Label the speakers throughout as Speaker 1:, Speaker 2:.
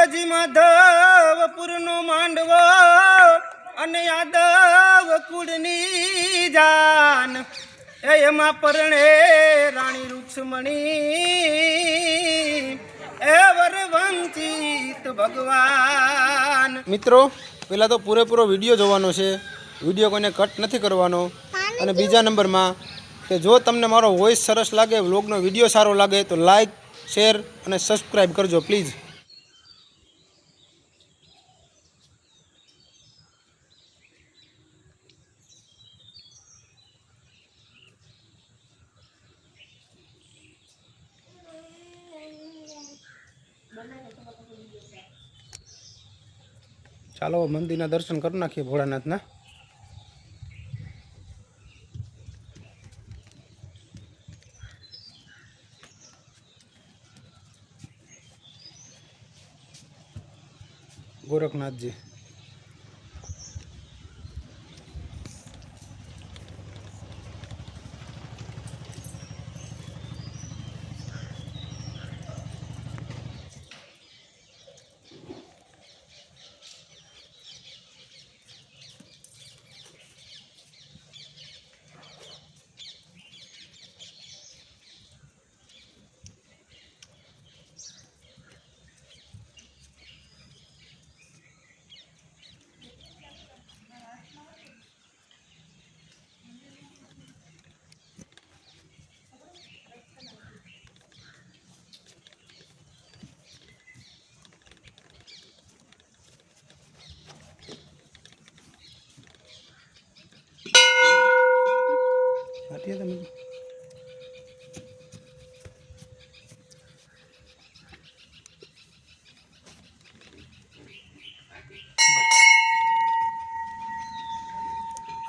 Speaker 1: અજી માધવપુરનો માંડવો અને યાદવ કુળની જાન એમાં પરણે રાણી રૂક્ષ્મણી એ વરવંચિત ભગવાન। મિત્રો પહેલાં તો પૂરેપૂરો વિડીયો જોવાનો છે, વિડીયો કોઈને કટ નથી કરવાનો। અને બીજા નંબરમાં કે જો તમને મારો વોઇસ સરસ લાગે, વ્લોગનો વિડીયો સારો લાગે તો લાઈક, શેર અને સબસ્ક્રાઈબ કરજો પ્લીઝ। ચાલો મંદિરના દર્શન કરી નાખીએ ભોળાનાથના। ગોરખનાથજી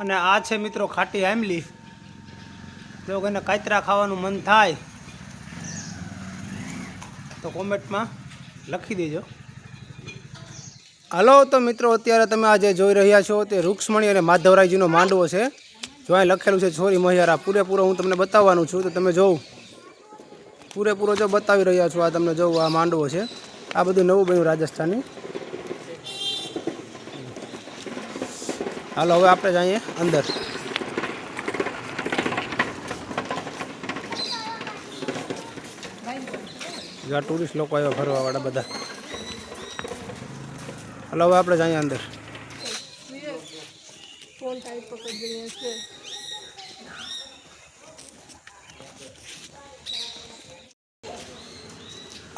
Speaker 1: અને આ છે મિત્રો ખાટી આંબલી। જો કોઈને કાતરા ખાવાનું મન થાય તો કોમેન્ટમાં લખી દેજો। હાલો તો મિત્રો અત્યારે તમે આજે જોઈ રહ્યા છો તે રૂક્ષ્મણી અને માધવરાયજીનો માંડવો છે। જો અહીં લખેલું છે છોરી મહિયારા, પૂરેપૂરો હું તમને બતાવવાનું છું, તો તમે જોઉં પૂરેપૂરો જો બતાવી રહ્યા છું। આ તમને જોઉં આ માંડવો છે, આ બધું નવું બન્યું રાજસ્થાની। હાલો હવે આપણે જઈએ અંદર। જ્યાં ટુરિસ્ટ લોકો આવ્યા ફરવાવાળા બધા। હાલો હવે આપણે જઈએ અંદર।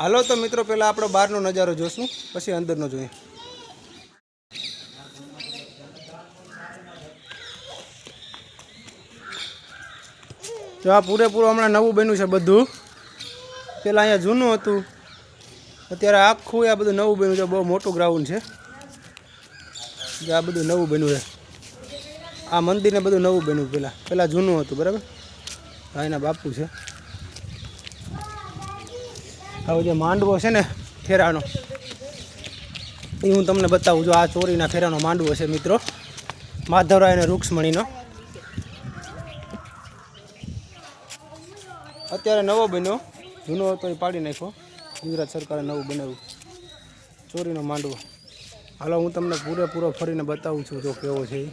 Speaker 1: હાલો તો મિત્રો પહેલાં આપણો બહારનો નજારો જોશું, પછી અંદરનો જોઈએ। જો આ પૂરેપૂરું હમણાં નવું બન્યું છે બધું। પહેલાં અહીંયા જૂનું હતું, અત્યારે આખું આ બધું નવું બન્યું છે। બહુ મોટું ગ્રાઉન્ડ છે, જે આ બધું નવું બન્યું છે। આ મંદિરને બધું નવું બન્યું, પહેલાં જૂનું હતું બરાબર। હા એના બાપુ છે। હવે જે માંડવો છે ને ફેરાનો, એ હું તમને બતાવું છું। આ ચોરીના ફેરાનો માંડવો છે મિત્રો, માધવરાય અને રૂક્ષ્મણીનો। અત્યારે નવો બન્યો, જૂનો હતો એ પાડી નાખ્યો, ગુજરાત સરકારે નવું બનાવ્યું ચોરીનો માંડવો। હાલો હું તમને પૂરેપૂરો ફરીને બતાવું છું જો કેવો છે એ।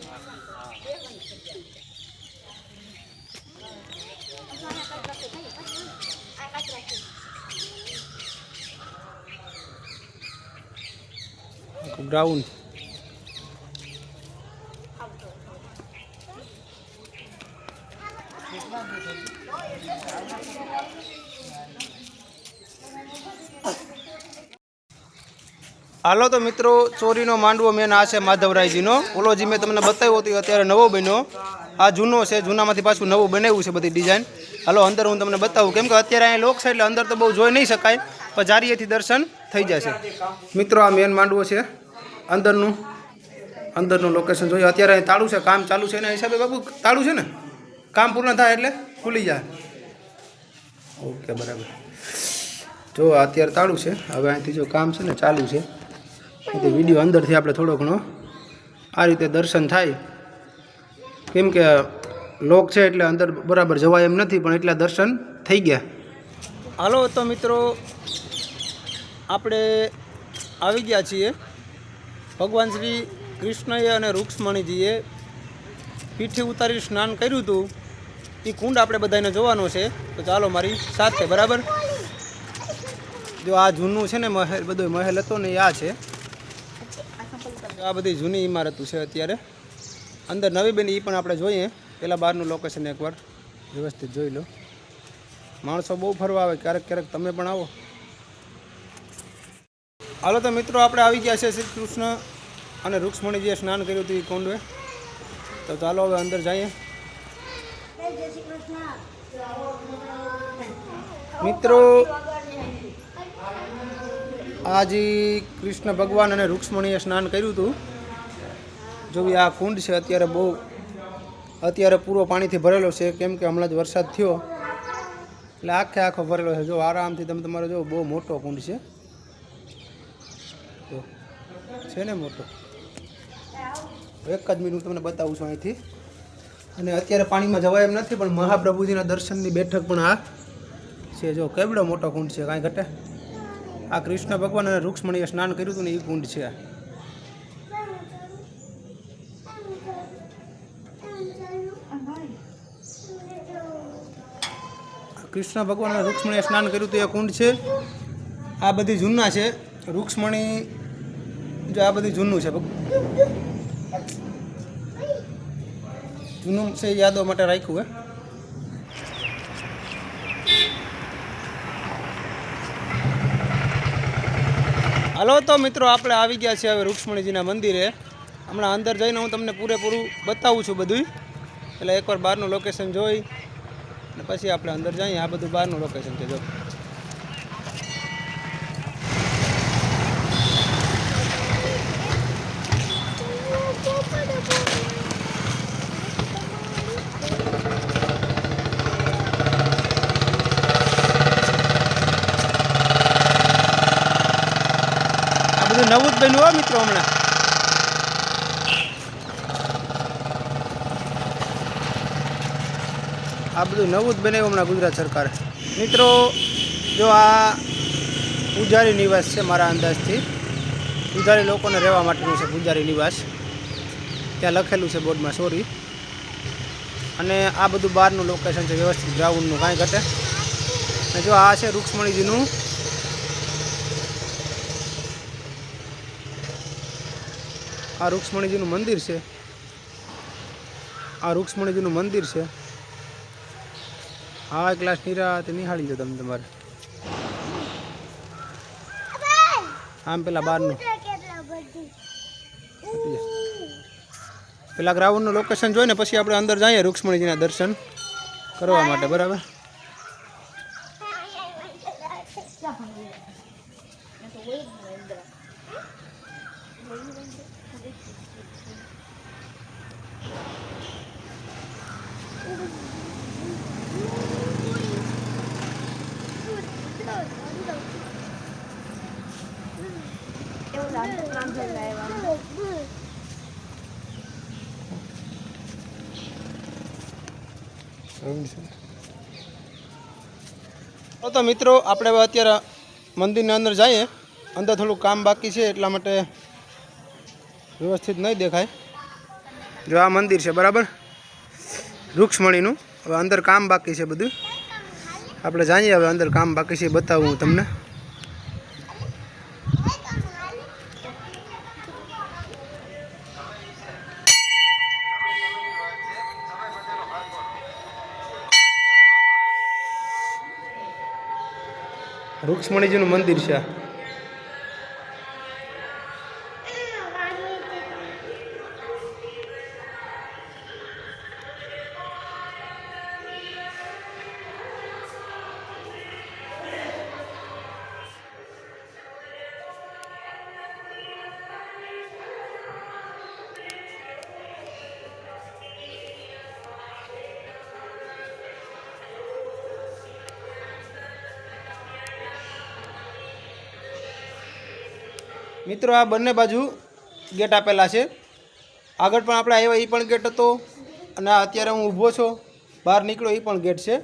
Speaker 1: ગ્રાઉન્ડ હાલો તો મિત્રો ચોરીનો માંડવો મેન આ છે માધવરાયજીનો। ઓલો જે મેં તમને બતાવ્યો હતો અત્યારે નવો બન્યો, આ જૂનો છે, જૂનામાંથી પાછું નવું બનાવ્યું છે બધી ડિઝાઇન। હાલો અંદર હું તમને બતાવું, કેમ કે અત્યારે અહીંયા લોક છે એટલે અંદર તો બહુ જોઈ નહીં શકાય, પણ જારીએથી દર્શન થઈ જશે। મિત્રો આ મેન માંડવો છે, અંદરનું લોકેશન જોઈએ। અત્યારે અહીં તાળું છે, કામ ચાલુ છે, એના હિસાબે બાબુ તાળું છે ને, કામ પૂર્ણ થાય એટલે ખુલી જાય। ઓકે બરાબર, જો અત્યારે તાળું છે, હવે અહીંથી જો કામ છે ને ચાલુ છે, તો વિડીયો અંદરથી આપણે થોડો ઘણો આ રીતે દર્શન થાય, કેમ કે લોક છે એટલે અંદર બરાબર જવાય એમ નથી, પણ એટલા દર્શન થઈ ગયા। હાલો તો મિત્રો આપણે આવી ગયા છીએ ભગવાન શ્રી કૃષ્ણએ અને રૂક્ષ્મણીજીએ પીઠી ઉતારી સ્નાન કર્યું હતું એ કુંડ આપણે બધાને જોવાનો છે. તો ચાલો મારી સાથે. બરાબર. જો આ જૂનું છે ને મહેલ, બધો મહેલ હતો ને આ છે. આ બધી જૂની ઇમારતો છે. અત્યારે અંદર નવી બની એ પણ આપણે જોઈએ. પહેલાં બહારનું લોકેશન એકવાર વ્યવસ્થિત જોઈ લો. માણસો બહુ ફરવા આવે, ક્યારેક ક્યારેક તમે પણ આવો. હાલો તો મિત્રો, આપણે આવી ગયા છે શ્રી કૃષ્ણ અને રૂક્ષ્મણીજીએ સ્નાન કર્યું હતું એ કુંડે. તો ચાલો હવે અંદર જઈએ. મિત્રો, આજે કૃષ્ણ ભગવાન અને રૂક્ષ્મણીએ સ્નાન કર્યું હતું. જો આ કુંડ છે અત્યારે પૂરો પાણીથી ભરેલો છે, કેમ કે હમણાં જ વરસાદ થયો એટલે આખો ભરેલો છે. જો આરામથી તમે તમારો જો બહુ મોટો કુંડ છે. તો છે ને મોટો. એક જ મિનિટ તમને બતાવું છું અહીંથી. અને અત્યારે પાણીમાં જવાય એમ નથી, પણ મહાપ્રભુજીના દર્શનની બેઠક પણ આ છે. જો કેવડો મોટો કુંડ છે, કાંઈ ઘટે. આ કૃષ્ણ ભગવાન અને રૂક્ષ્મણીએ સ્નાન કર્યું હતું ને એ કુંડ છે. કૃષ્ણ ભગવાન અને રૂક્ષ્મણીએ સ્નાન કર્યું હતું એ કુંડ છે. આ બધી જૂના છે. રૂક્ષ્મણી જો આ બધી જૂનું છે, જૂનું છે, યાદો માટે રાખ્યું હે. હાલો તો મિત્રો, આપણે આવી ગયા છીએ હવે રૂક્ષ્મણીજીના મંદિરે. હમણાં અંદર જઈને હું તમને પૂરેપૂરું બતાવું છું બધું. એટલે એકવાર બહારનું લોકેશન જોઈ અને પછી આપણે અંદર જઈએ. આ બધું બહારનું લોકેશન છે. જો નવું જ બન્યું હોય મિત્રો. હમણાં આ બધું નવું જ બનાવ્યું હમણાં ગુજરાત સરકારે. મિત્રો, જો આ પૂજારી નિવાસ છે. મારા અંદાજથી પૂજારી લોકોને રહેવા માટેનું છે પૂજારી નિવાસ. ત્યાં લખેલું છે બોર્ડમાં, સોરી. અને આ બધું બહારનું લોકેશન છે, વ્યવસ્થિત ગ્રાઉન્ડનું, કાંઈ ઘટે. અને જો આ છે રૂક્ષ્મણીજીનું, આ રૂક્ષ્મણીજીનું મંદિર છે. આ રૂક્ષ્મણીજીનું મંદિર છે. હા, ક્લાસ નિરાતે નિહાળી દો તમે તમારે. આમ પેલા બહારનું પેલા ગ્રાઉન્ડનું લોકેશન જોઈને પછી આપણે અંદર જઈએ રૂક્ષ્મણીજીના દર્શન કરવા માટે. બરાબર. તો મિત્રો, આપણે હવે અત્યારે મંદિરની અંદર જઈએ. અંદર થોડું કામ બાકી છે, એટલા માટે વ્યવસ્થિત નહીં દેખાય. જો આ મંદિર છે, બરાબર, રૂક્ષ્મણીનું. હવે અંદર કામ બાકી છે બધું. આપણે જાણીએ હવે અંદર કામ બાકી છે, બતાવું હું તમને. રૂક્ષ્મણીજીનું મંદિર છે. મિત્રો, આ બંને બાજુ ગેટ આપેલા છે. આગળ પણ આપણે આવ્યા એ પણ ગેટ હતો, અને અત્યારે હું ઊભો છું બહાર નીકળ્યો એ પણ ગેટ છે.